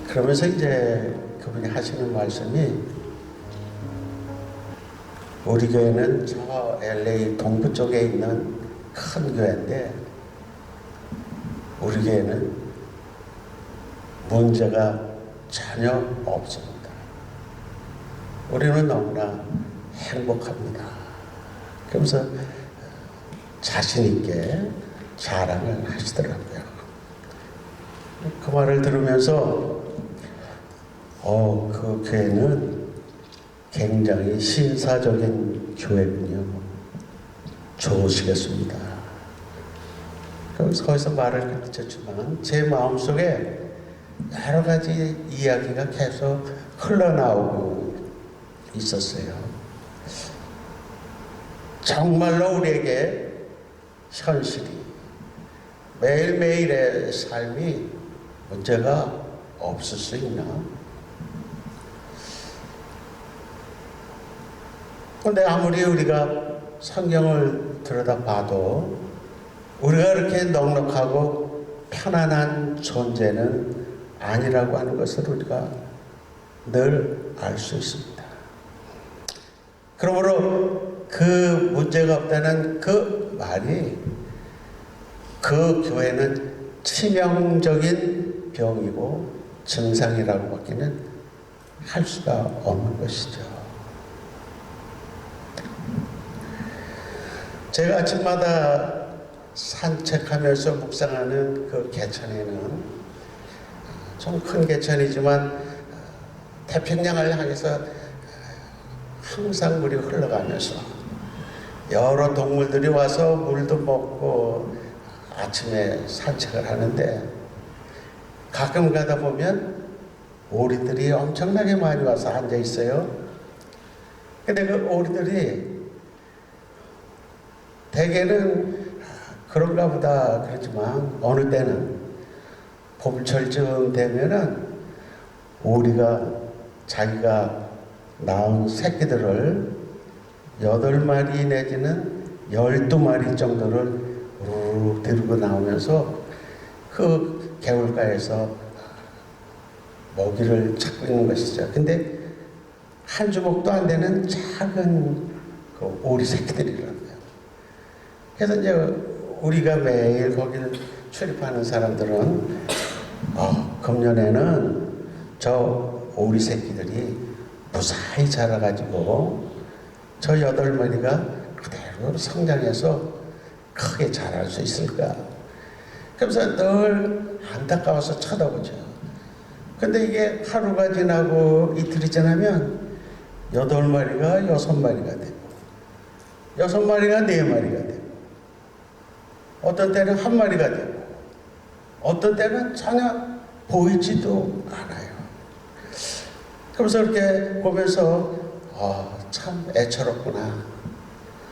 그러면서 이제 그분이 하시는 말씀이, 우리 교회는 저 LA 동부 쪽에 있는 큰 교회인데 우리 교회는 문제가 전혀 없습니다. 우리는 너무나 행복합니다. 그러면서 자신 있게 자랑을 하시더라고요. 그 말을 들으면서 그 교회는 굉장히 신사적인 교회군요. 좋으시겠습니다. 그래서 거기서 말을 그쳤지만 제 마음속에 여러 가지 이야기가 계속 흘러나오고 있었어요. 정말로 우리에게 현실이, 매일매일의 삶이 문제가 없을 수 있나? 근데 아무리 우리가 성경을 들여다봐도 우리가 그렇게 넉넉하고 편안한 존재는 아니라고 하는 것을 우리가 늘 알 수 있습니다. 그러므로 그 문제가 없다는 그 말이 그 교회는 치명적인 병이고 증상이라고 밖에는 할 수가 없는 것이죠. 제가 아침마다 산책하면서 묵상하는 그 개천에는 좀 큰 개천이지만 태평양을 향해서 항상 물이 흘러가면서 여러 동물들이 와서 물도 먹고 아침에 산책을 하는데, 가끔 가다 보면 오리들이 엄청나게 많이 와서 앉아 있어요. 근데 그 오리들이 대개는 그런가 보다 그러지만 어느 때는 봄철쯤 되면은 오리가 자기가 낳은 새끼들을 8마리 내지는 12마리 정도를 우르르 데리고 나오면서 그 개울가에서 먹이를 찾고 있는 것이죠. 근데 한 주먹도 안 되는 작은 그 오리 새끼들이라고요. 그래서 이제 우리가 매일 거기를 출입하는 사람들은 금년에는 저 오리 새끼들이 무사히 자라가지고 저 8마리가 그대로 성장해서 크게 자랄 수 있을까? 그래서 늘 안타까워서 쳐다보죠. 근데 이게 하루가 지나고 이틀이 지나면 8마리가 6마리가 되고 6마리가 4마리가 되고 어떤 때는 1마리가 되고 어떤 때는 전혀 보이지도 않아요. 그러면서 이렇게 보면서 참 애처롭구나.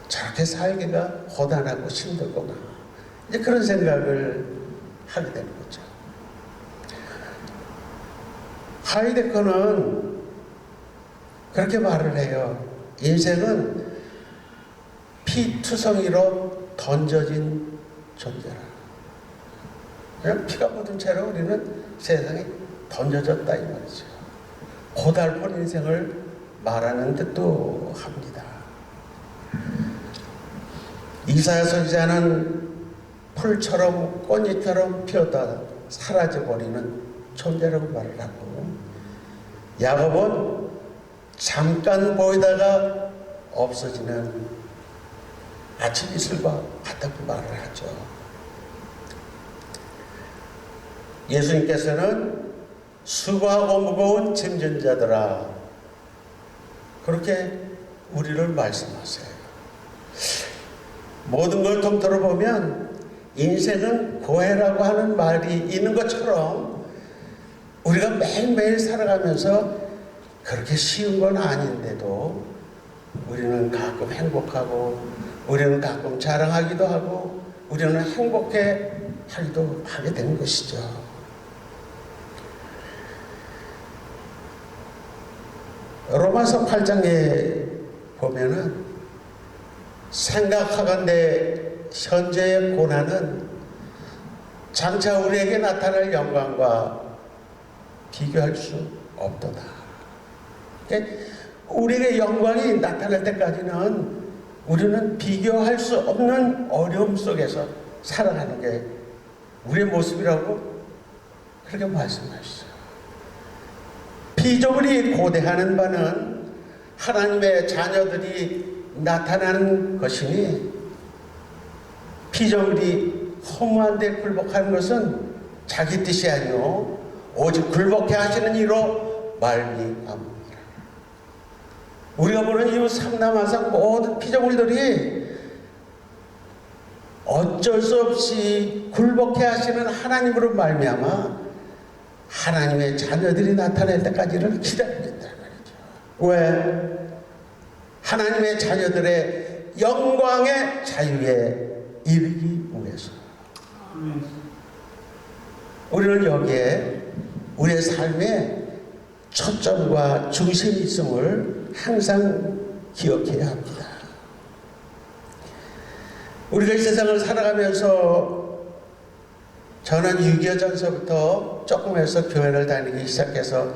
저렇게 살기가 고단하고 힘들구나. 이제 그런 생각을 하게 되는 거죠. 하이데커는 그렇게 말을 해요. 인생은 피투성이로 던져진 존재라. 그냥 피가 묻은 채로 우리는 세상에 던져졌다 이 말이죠. 고달픈 인생을 말하는 듯도 합니다. 이사야 선지자는 풀처럼 꽃잎처럼 피었다 사라져버리는 존재라고 말을 하고, 야곱은 잠깐 보이다가 없어지는 아침 이슬과 같다고 말을 하죠. 예수님께서는 수고하고 무거운 짐진 자들아, 그렇게 우리를 말씀하세요. 모든 걸 통틀어 보면 인생은 고해라고 하는 말이 있는 것처럼 우리가 매일매일 살아가면서 그렇게 쉬운 건 아닌데도 우리는 가끔 행복하고 우리는 가끔 자랑하기도 하고 우리는 행복해 하기도 하게 되는 것이죠. 로마서 8장에 보면은 생각하건대 현재의 고난은 장차 우리에게 나타날 영광과 비교할 수 없도다. 그러니까 우리의 영광이 나타날 때까지는 우리는 비교할 수 없는 어려움 속에서 살아가는 게 우리의 모습이라고 그렇게 말씀하셨어요. 피조물이 고대하는 바는 하나님의 자녀들이 나타나는 것이니 피조물이 허무한 데 굴복하는 것은 자기 뜻이 아니요 오직 굴복해 하시는 이로 말미암으라. 우리가 보는 이 삼남하상 모든 피조물들이 어쩔 수 없이 굴복해 하시는 하나님으로 말미암아 하나님의 자녀들이 나타날 때까지를 기다리고 있다는 말이죠. 왜? 하나님의 자녀들의 영광의 자유에 이르기 위해서. 우리는 여기에 우리의 삶에 초점과 중심이 있음을 항상 기억해야 합니다. 우리가 이 세상을 살아가면서 저는 6.25 전서부터 조금 해서 교회를 다니기 시작해서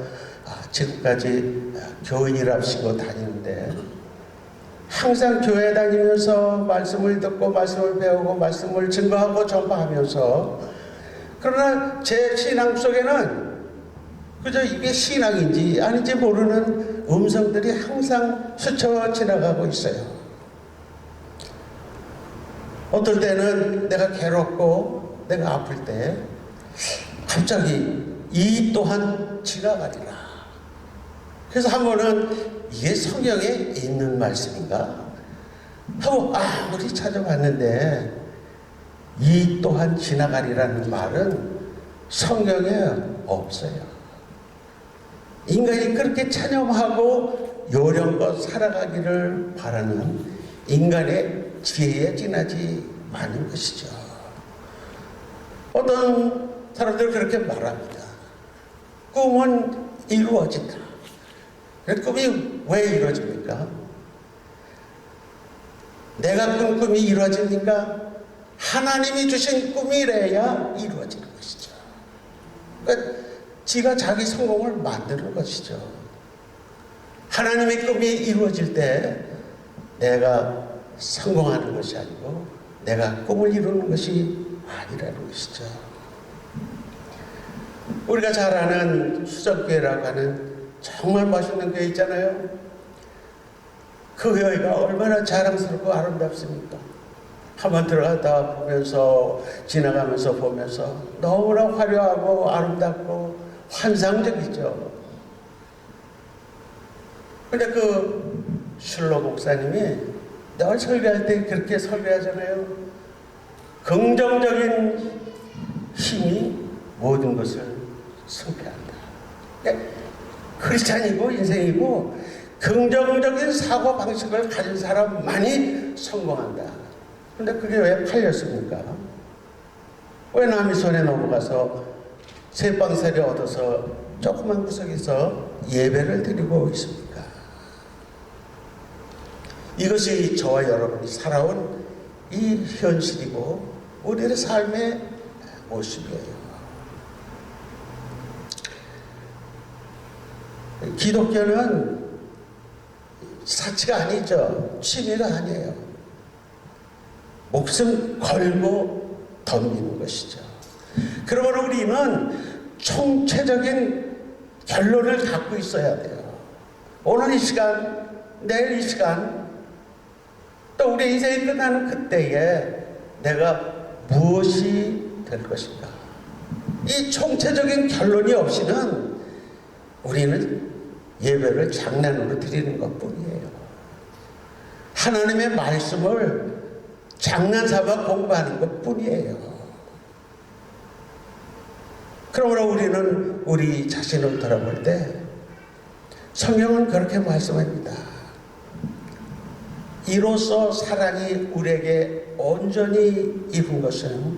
지금까지 교인이랍시고 다니는데 항상 교회 다니면서 말씀을 듣고 말씀을 배우고 말씀을 증거하고 전파하면서 그러나 제 신앙 속에는 그저 이게 신앙인지 아닌지 모르는 음성들이 항상 스쳐 지나가고 있어요. 어떨 때는 내가 괴롭고 내가 아플 때 갑자기 이 또한 지나가리라. 그래서 한 번은 이게 성경에 있는 말씀인가 하고 아무리 찾아봤는데 이 또한 지나가리라는 말은 성경에 없어요. 인간이 그렇게 찬양하고 요령껏 살아가기를 바라는 인간의 지혜에 지나지 않은 것이죠. 어떤 사람들은 그렇게 말합니다. 꿈은 이루어진다. 꿈이 왜 이루어집니까? 내가 꾼 꿈이 이루어집니까? 하나님이 주신 꿈이래야 이루어지는 것이죠. 그러니까 지가 자기 성공을 만드는 것이죠. 하나님의 꿈이 이루어질 때 내가 성공하는 것이 아니고 내가 꿈을 이루는 것이 아니라는 것이죠. 우리가 잘 아는 수정교회라고 하는 정말 멋있는 교회 있잖아요. 그 교회가 얼마나 자랑스럽고 아름답습니까? 한번 들어가다 보면서 지나가면서 보면서 너무나 화려하고 아름답고 환상적이죠. 근데 그 슐로 목사님이 늘 설교할 때 그렇게 설교하잖아요. 긍정적인 힘이 모든 것을 승패한다. 그러니까 크리스찬이고 인생이고 긍정적인 사고 방식을 가진 사람만이 성공한다. 근데 그게 왜 팔렸습니까? 왜 남의 손에 넘어가서 새방살이 얻어서 조그만 구석에서 예배를 드리고 있습니까? 이것이 저와 여러분이 살아온 이 현실이고 우리의 삶의 모습이에요. 기독교는 사치가 아니죠. 취미가 아니에요. 목숨 걸고 덤비는 것이죠. 그러므로 우리는 총체적인 결론을 갖고 있어야 돼요. 오늘 이 시간, 내일 이 시간, 또 우리 인생이 끝나는 그때에 내가 무엇이 될 것인가. 이 총체적인 결론이 없이는 우리는 예배를 장난으로 드리는 것뿐이에요. 하나님의 말씀을 장난삼아 공부하는 것뿐이에요. 그러므로 우리는 우리 자신을 돌아볼 때 성경은 그렇게 말씀합니다. 이로써 사랑이 우리에게 온전히 이룬 것은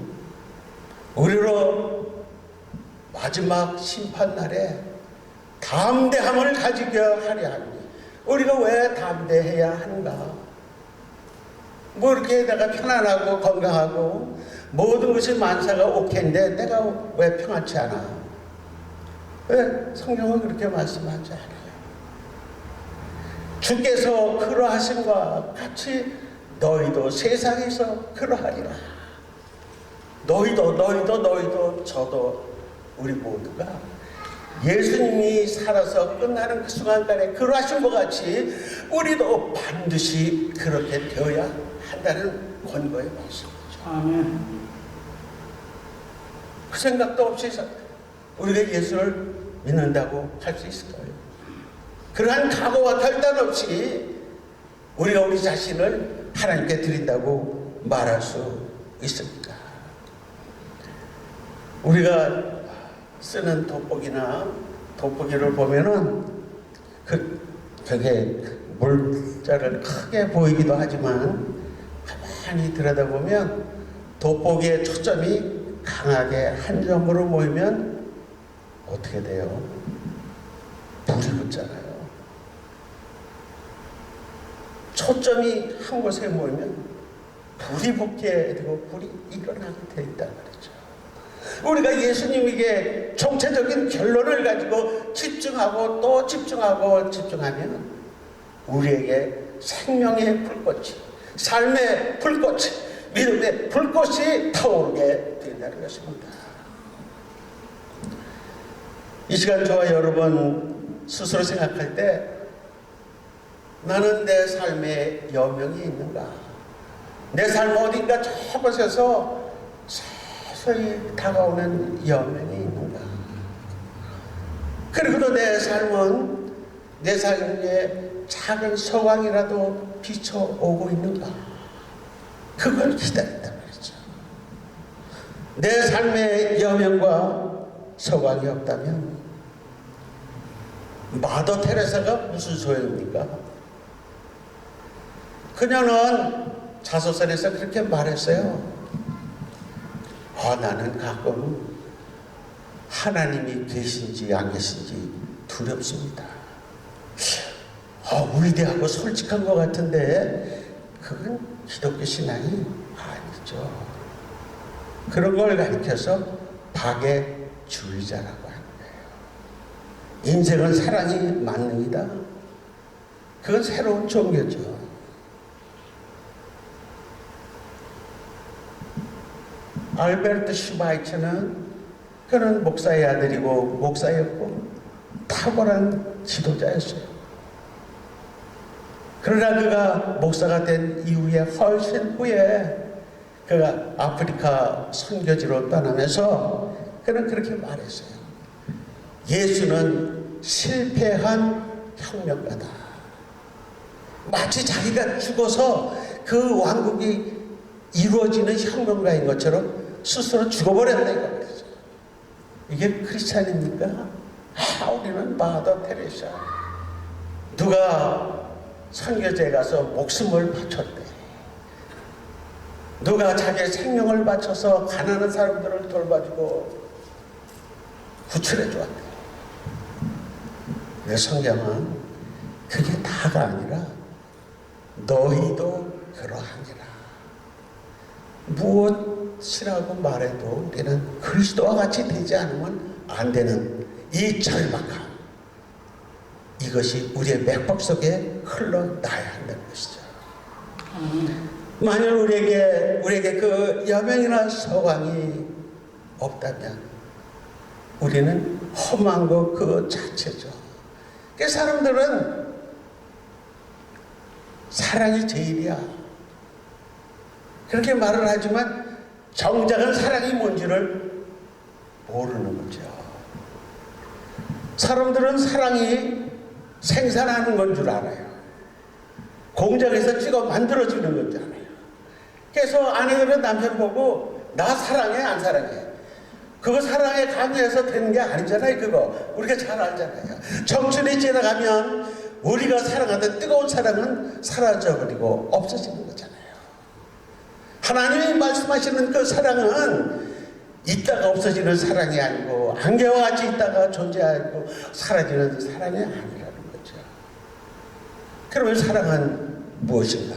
우리로 마지막 심판날에 담대함을 가지게 하려 하니. 우리가 왜 담대해야 하는가? 뭐 이렇게 내가 편안하고 건강하고 모든 것이 만사가 오케이인데 내가 왜 평안치 않아? 왜? 성경은 그렇게 말씀하지 않아요. 주께서 그러하심과 같이 너희도 세상에서 그러하리라. 너희도 저도 우리 모두가 예수님이 살아서 끝나는 그 순간까지 그러하신 것 같이 우리도 반드시 그렇게 되어야 한다는 권고의 말씀이죠. 아멘. 그 생각도 없이 우리가 예수를 믿는다고 할 수 있을까요? 그러한 각오와 결단 없이 우리가 우리 자신을 하나님께 드린다고 말할 수 있습니까? 우리가 쓰는 돋보기를 보면은 그게 물자를 크게 보이기도 하지만 가만히 들여다보면 돋보기의 초점이 강하게 한 점으로 모이면 어떻게 돼요? 불이 붙잖아요. 초점이 한 곳에 모이면 불이 붙게 되고 불이 일어나게 되어 있단 말이죠. 우리가 예수님에게 정체적인 결론을 가지고 집중하고 또 집중하면 우리에게 생명의 불꽃이, 삶의 불꽃이, 믿음의 불꽃이 타오르게 된다는 것입니다. 이 시간 저와 여러분 스스로 생각할 때 나는 내 삶에 여명이 있는가? 내 삶 어딘가 저곳에서 서서히 다가오는 여명이 있는가? 그리고도 내 삶은 내 삶에 작은 소광이라도 비춰오고 있는가? 그걸 기다린단 말이죠. 내 삶의 여명과 소광이 없다면 마더 테레사가 무슨 소용입니까? 그녀는 자소서에서 그렇게 말했어요. 나는 가끔 하나님이 계신지 안 계신지 두렵습니다. 위대하고 솔직한 것 같은데 그건 기독교 신앙이 아니죠. 그런 걸 가리켜서 박의 주의자라고 하는 거예요. 인생은 사랑이 만능이다. 그건 새로운 종교죠. 알베르트 슈바이처는 그는 목사의 아들이고 목사였고 탁월한 지도자였어요. 그러나 그가 목사가 된 이후에 훨씬 후에 그가 아프리카 선교지로 떠나면서 그는 그렇게 말했어요. 예수는 실패한 혁명가다. 마치 자기가 죽어서 그 왕국이 이루어지는 혁명가인 것처럼 스스로 죽어버렸다 이거 말이죠. 이게 크리스찬입니까? 우리는 마더 테레사. 누가 선교지에 가서 목숨을 바쳤대. 누가 자기의 생명을 바쳐서 가난한 사람들을 돌봐주고 구출해 주었대. 내 성경은 그게 다가 아니라 너희도 그러하니라. 무엇이라고 말해도 우리는 그리스도와 같이 되지 않으면 안 되는 이 절박함, 이것이 우리의 맥박 속에 흘러나야 한다는 것이죠. 만일 우리에게 그 여명이나 소광이 없다면 우리는 험한 것 그 자체죠. 그 사람들은 사랑이 제일이야 그렇게 말을 하지만 정작은 사랑이 뭔지를 모르는 거죠. 사람들은 사랑이 생산하는 건 줄 알아요. 공장에서 찍어 만들어지는 건 줄 알아요. 그래서 아내들은 남편 보고 나 사랑해 안 사랑해? 그거 사랑에 강요해서 되는 게 아니잖아요. 그거 우리가 잘 알잖아요. 청춘이 지나가면 우리가 사랑하던 뜨거운 사랑은 사라져버리고 없어지는 거잖아요. 하나님이 말씀하시는 그 사랑은 있다가 없어지는 사랑이 아니고 안개와 같이 있다가 존재하고 사라지는 사랑이 아니라는 거죠. 그러면 사랑은 무엇인가?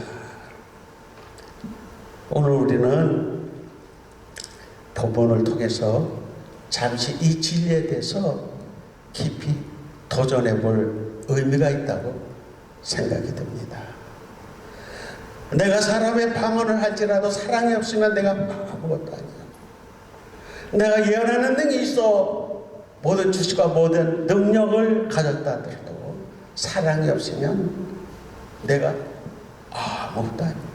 오늘 우리는 본문을 통해서 잠시 이 진리에 대해서 깊이 도전해 볼 의미가 있다고 생각이 듭니다. 내가 사람의 방언을 할지라도 사랑이 없으면 내가 아무것도 아니야. 내가 예언하는 능이 있어 모든 지식과 모든 능력을 가졌다 하더라도 사랑이 없으면 내가 아무것도 아니야.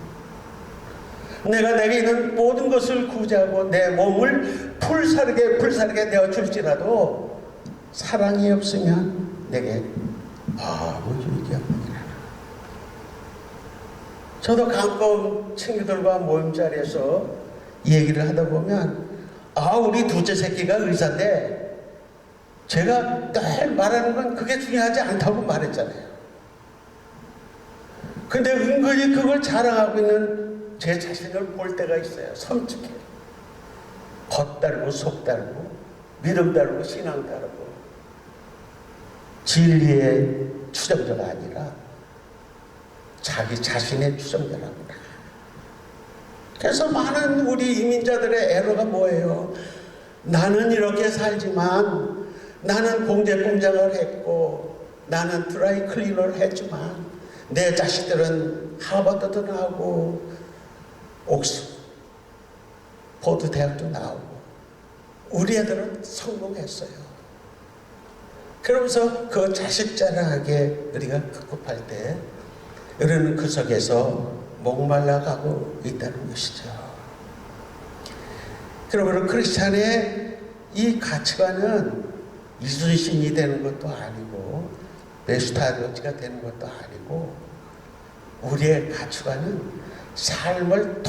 내가 내게 있는 모든 것을 구제하고 내 몸을 불사르게 내어줄지라도 사랑이 없으면 내게 아무 유익이 없느니라. 저도 가끔 친구들과 모임 자리에서 얘기를 하다 보면 우리 둘째 새끼가 의사인데 제가 늘 말하는 건 그게 중요하지 않다고 말했잖아요. 근데 은근히 그걸 자랑하고 있는 제 자신을 볼 때가 있어요. 섬뜩해. 겉다르고 속다르고 믿음 다르고 신앙 다르고 진리의 추종자가 아니라 자기 자신의 추종자라구나. 그래서 많은 우리 이민자들의 애로가 뭐예요? 나는 이렇게 살지만, 나는 공제 공장을 했고, 나는 드라이 클리너를 했지만 내 자식들은 하버드도 나오고 옥스포드 대학도 나오고 우리 애들은 성공했어요. 그러면서 그 자식 자랑하게 우리가 급급할 때 우리는 그 속에서 목말라가고 있다는 것이죠. 그러므로 크리스찬의 이 가치관은 이순신이 되는 것도 아니고 메스타로지가 되는 것도 아니고 우리의 가치관은 삶을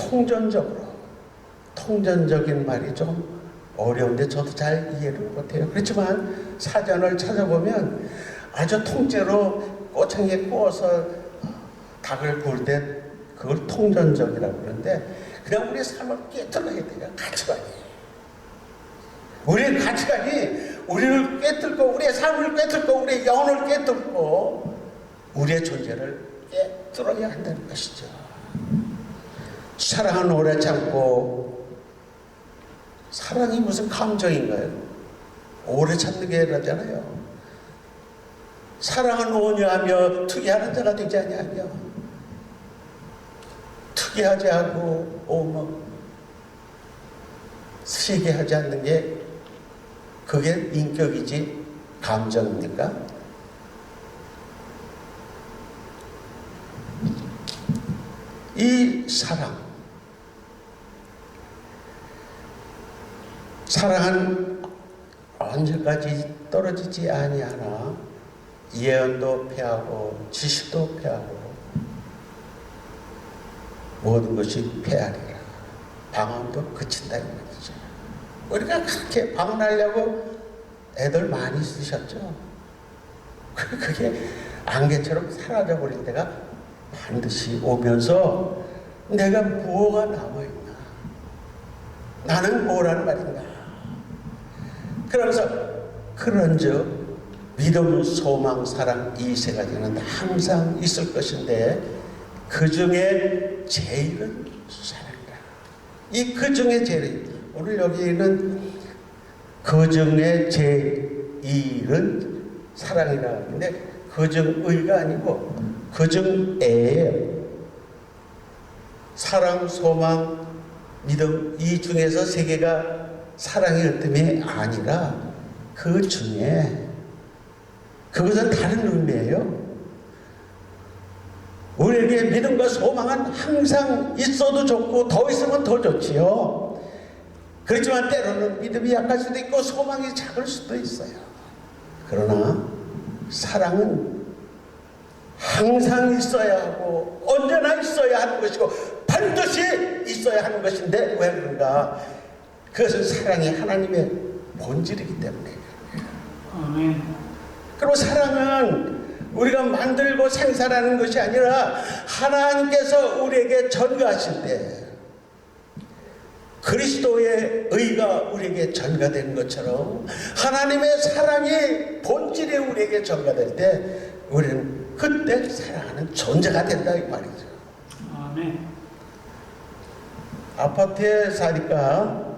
통전적인 말이 좀 어려운데 저도 잘 이해를 못해요. 그렇지만 사전을 찾아보면 아주 통째로 꼬챙이에 구워서 닭을 구울 때 그걸 통전적이라고 그러는데 그냥 우리의 삶을 깨뜨려야 돼요. 가치관이. 우리의 가치관이 우리를 깨뜨리고 우리의 삶을 깨뜨리고 우리의 영혼을 깨뜨리고 우리의 존재를 깨뜨려야 한다는 것이죠. 사랑은 오래 참고 사랑이 무슨 감정인가요? 오래 참는 게 아니잖아요. 사랑은 온유하며 투기하는 자가 되지 아니하며 투기하지 않고 시기 하지 않는 게 그게 인격이지 감정입니까? 이 사랑은 언제까지 떨어지지 아니하나 예언도 패하고 지식도 패하고 모든 것이 패하리라. 방언도 그친다 이 말이죠. 우리가 그렇게 방언하려고 애들 많이 쓰셨죠. 그게 안개처럼 사라져버릴 때가 반드시 오면서 내가 뭐가 남아있나? 나는 뭐라는 말인가? 그러면서 그런즉 믿음, 소망, 사랑 이 세 가지는 항상 있을 것인데 그 중에 제일은 사랑이다. 이 그 중에 제일, 오늘 여기는 그 중에 제일은 사랑이라 하는데 그 중의가 아니고 그 중에예요. 사랑, 소망, 믿음 이 중에서 세 개가 사랑의 으뜸이 아니라 그 중에 그것은 다른 의미예요. 우리에게 믿음과 소망은 항상 있어도 좋고 더 있으면 더 좋지요. 그렇지만 때로는 믿음이 약할 수도 있고 소망이 작을 수도 있어요. 그러나 사랑은 항상 있어야 하고 언제나 있어야 하는 것이고 반드시 있어야 하는 것인데 왜 그런가? 그것은 사랑이 하나님의 본질이기 때문에. 아멘. 그리고 사랑은 우리가 만들고 생산하는 것이 아니라 하나님께서 우리에게 전가하실 때 그리스도의 의가 우리에게 전가되는 것처럼 하나님의 사랑이 본질에 우리에게 전가될 때 우리는 그때 사랑하는 존재가 된다 이 말이죠. 아멘. 아파트에 사니까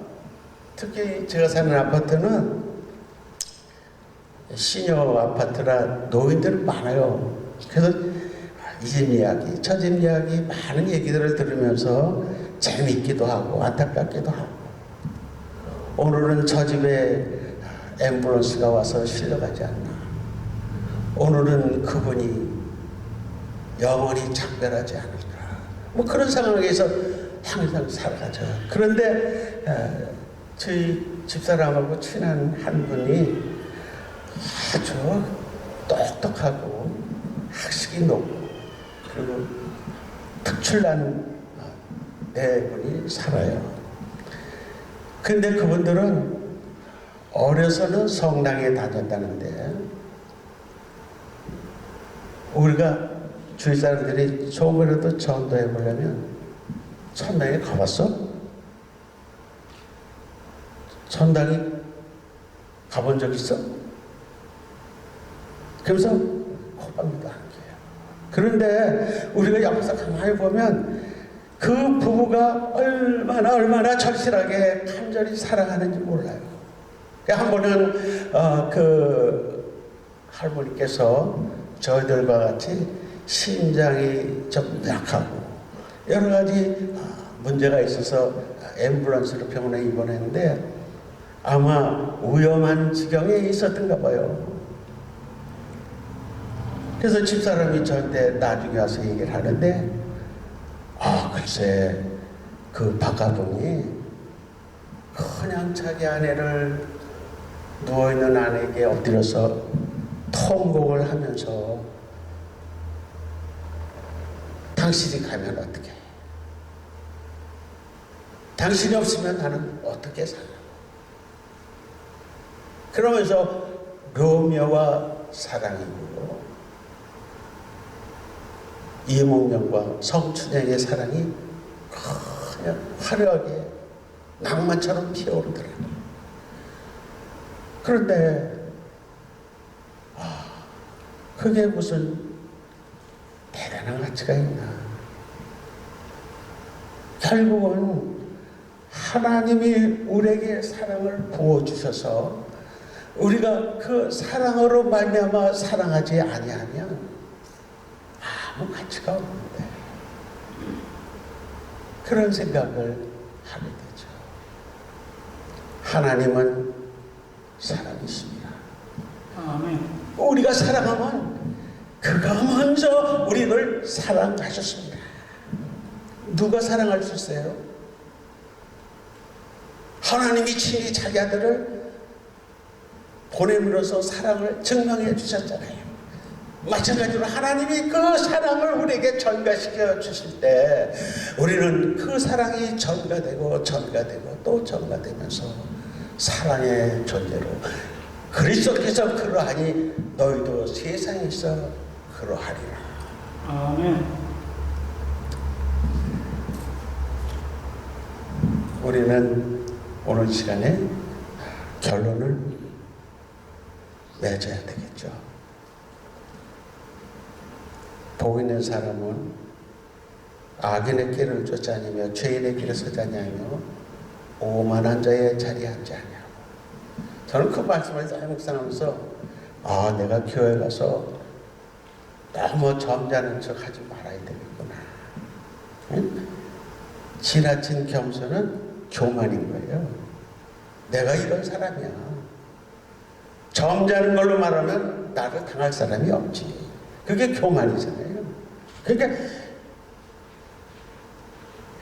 특히 제가 사는 아파트는 시니어 아파트라 노인들이 많아요. 그래서 이 집 이야기, 저 집 이야기 많은 얘기들을 들으면서 재밌기도 하고 안타깝기도 하고 오늘은 저 집에 앰뷸런스가 와서 실려가지 않나. 오늘은 그분이 영원히 작별하지 않을까. 뭐 그런 상황에서 항상 살아가죠. 그런데 저희 집사람하고 친한 한 분이 아주 똑똑하고 학식이 높고 그리고 특출난 네 분이 살아요. 근데 그분들은 어려서는 성당에 다녔다는데 우리가 주위 사람들이 조금이라도 전도해 보려면 천당에 가봤어? 천당에 가본 적 있어? 그래서 호박도 한 개요. 그런데 우리가 옆에서 가만히 보면 그 부부가 얼마나 절실하게 간절히 사랑하는지 몰라요. 한 번은 그 할머니께서 저희들과 같이 심장이 좀 약하고 여러 가지 문제가 있어서 앰뷸런스로 병원에 입원했는데 아마 위험한 지경에 있었던가 봐요. 그래서 집사람이 저한테 나중에 와서 얘기를 하는데 글쎄 그 박가동이 그냥 자기 아내를 누워있는 아내에게 엎드려서 통곡을 하면서 당신이 가면 어떻게 해? 당신이 없으면 나는 어떻게 살아? 그러면서 로미오와 사랑이고 이몽룡과 성춘행의 사랑이 그냥 화려하게 낭만처럼 피어오르더라고요. 그런데 그게 무슨 대단한 가치가 있나? 결국은 하나님이 우리에게 사랑을 부어주셔서 우리가 그 사랑으로 말미암아 사랑하지 아니하면 아무 가치가 없는데 그런 생각을 하게 되죠. 하나님은 사랑이십니다. 아멘. 우리가 사랑하면 그가 먼저 우리를 사랑하셨습니다. 누가 사랑할 수 있어요? 하나님이 친히 자기 아들을 보냄으로써 사랑을 증명해 주셨잖아요. 마찬가지로 하나님이 그 사랑을 우리에게 전가시켜 주실 때 우리는 그 사랑이 전가되고 또 전가되면서 사랑의 존재로 그리스도께서 그러하니 너희도 세상에서 그러하리라. 아멘. 우리는 오늘 시간에 결론을 맺어야 되겠죠. 복 있는 사람은 악인의 길을 쫓지 아니며 죄인의 길에 서지 아니하며 오만한 자의 자리에 앉지 아니하고. 저는 그 말씀을 잘 묵상하면서 내가 교회 가서 너무 점잖은 척 하지 말아야 되겠구나. 응? 지나친 겸손은 교만인 거예요. 내가 이런 사람이야. 점잖은 걸로 말하면 나를 당할 사람이 없지. 그게 교만이잖아요. 그러니까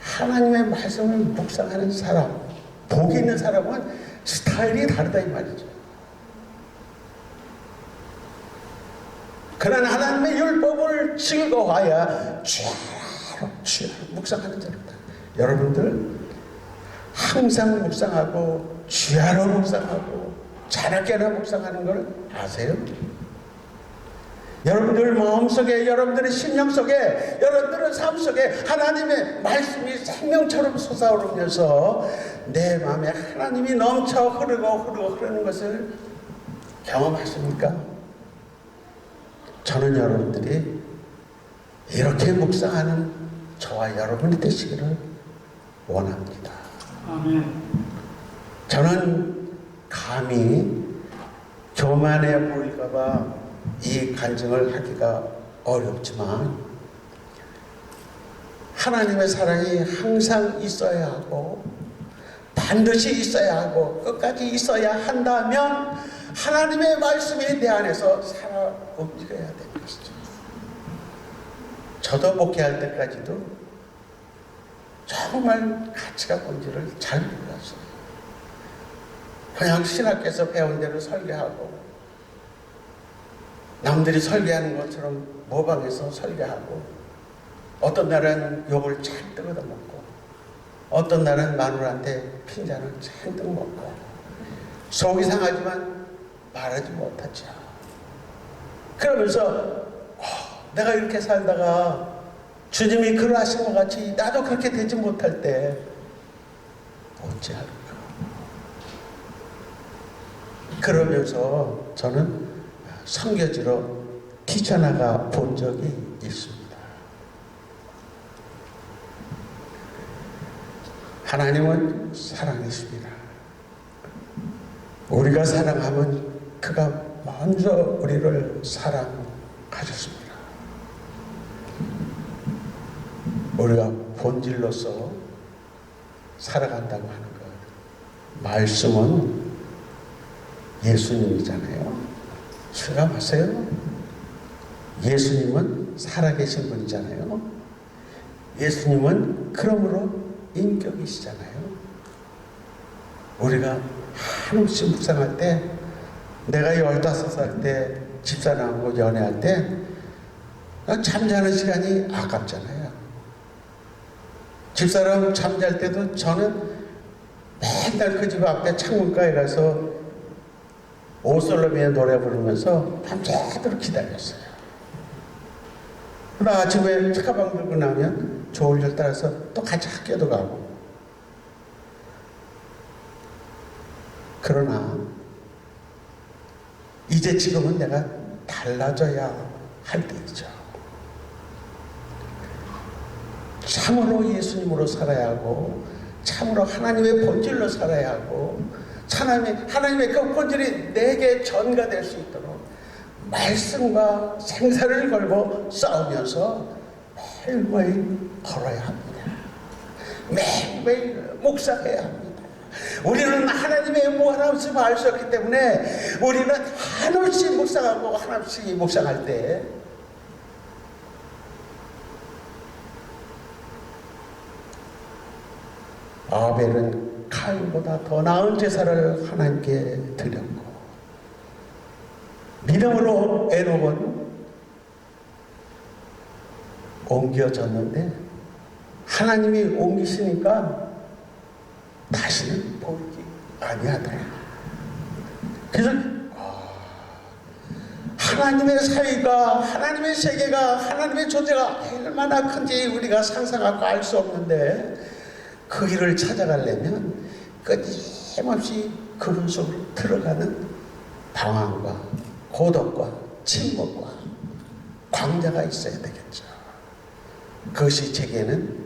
하나님의 말씀을 묵상하는 사람, 복이 있는 사람은 스타일이 다르다 이 말이죠. 그러나 하나님의 율법을 즐거워하여 주야로 묵상하는 자입니다. 여러분들 항상 묵상하고 주야로 묵상하고 자나깨나 묵상하는 걸 아세요? 여러분들 마음속에, 여러분들의 심령 속에, 여러분들의 삶 속에 하나님의 말씀이 생명처럼 솟아오르면서 내 마음에 하나님이 넘쳐 흐르는 것을 경험하십니까? 저는 여러분들이 이렇게 묵상하는 저와 여러분이 되시기를 원합니다. 아멘. 저는 감히 교만해 보일까봐 이 간증을 하기가 어렵지만 하나님의 사랑이 항상 있어야 하고 반드시 있어야 하고 끝까지 있어야 한다면 하나님의 말씀이 내 안에서 살아 움직여야 되는 것이죠. 저도 목회할 때까지도 정말 가치가 뭔지를 잘 몰랐어요. 그냥 신학교에서 배운 대로 설교하고 남들이 설교하는 것처럼 모방해서 설교하고 어떤 날은 욕을 잔뜩 얻어먹고 어떤 날은 마누라한테 핀잔을 잔뜩 먹고 속이 상하지만 말하지 못하죠. 그러면서 내가 이렇게 살다가 주님이 그러하신 것 같이 나도 그렇게 되지 못할 때 어찌할까. 그러면서 저는 선교지로 뛰쳐나가 본 적이 있습니다. 하나님은 사랑이십니다. 우리가 사랑하면 그가 먼저 우리를 사랑하셨습니다. 우리가 본질로서 살아간다고 하는 것, 말씀은 예수님이잖아요. 실감하세요? 예수님은 살아계신 분이잖아요. 예수님은 그러므로 인격이시잖아요. 우리가 한없이 묵상할 때, 내가 15살 때 집사람하고 연애할 때 잠자는 시간이 아깝잖아요. 집사람 잠잘 때도 저는 맨날 그 집 앞에 창문가에 가서 오솔로미의 노래 부르면서 밤새도록 기다렸어요. 그러다 아침에 책가방 들고 나면 조울줄 따라서 또 같이 학교도 가고. 그러나 이제 지금은 내가 달라져야 할 때이죠. 참으로 예수님으로 살아야 하고 참으로 하나님의 본질로 살아야 하고 하나님의 그 본질이 내게 전가될 수 있도록 말씀과 생사를 걸고 싸우면서 매일매일 걸어야 합니다. 매일매일 묵상해야 합니다. 우리는 하나님의 무한하심을 알 수 없기 때문에 우리는 한없이 묵상하고 한없이 묵상할 때 아벨은 카인보다 더 나은 제사를 하나님께 드렸고 믿음으로 에녹은 옮겨졌는데 하나님이 옮기시니까 다시는 보이지 아니하더라. 그래서 하나님의 사위가 하나님의 세계가 하나님의 존재가 얼마나 큰지 우리가 상상하고 알 수 없는데 그 길을 찾아가려면 끊임없이 그런 속으로 들어가는 방황과 고독과 침묵과 광야가 있어야 되겠죠. 그것이 제게는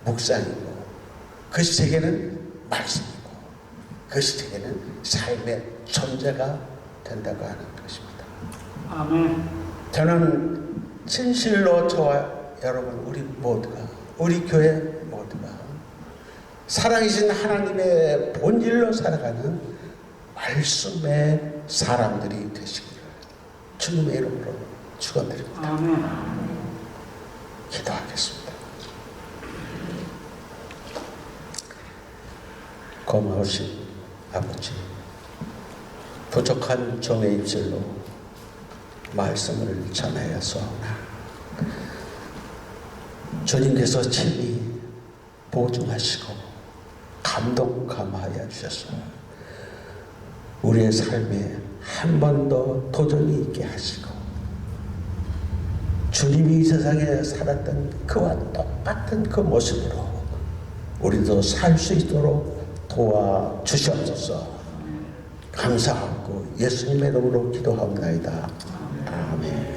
묵상이고 그것이 제게는 말씀이고 그것이 제게는 삶의 존재가 된다고 하는 것입니다. 아멘. 저는 진실로 저와 여러분 우리 모두가 우리 교회 모두가 살아계신 하나님의 본질로 살아가는 말씀의 사람들이 되시기를 주님의 이름으로 축원드립니다. 아멘. 기도하겠습니다. 고마우신 아버지, 부족한 종의 입술로 말씀을 전하여서오나 주님께서 친히 보증하시고 감동 감화하여 주셔서 우리의 삶에 한 번 더 도전이 있게 하시고 주님이 이 세상에 살았던 그와 똑같은 그 모습으로 우리도 살 수 있도록 도와주시옵소서. 감사하고 예수님의 이름으로 기도합니다. 아멘.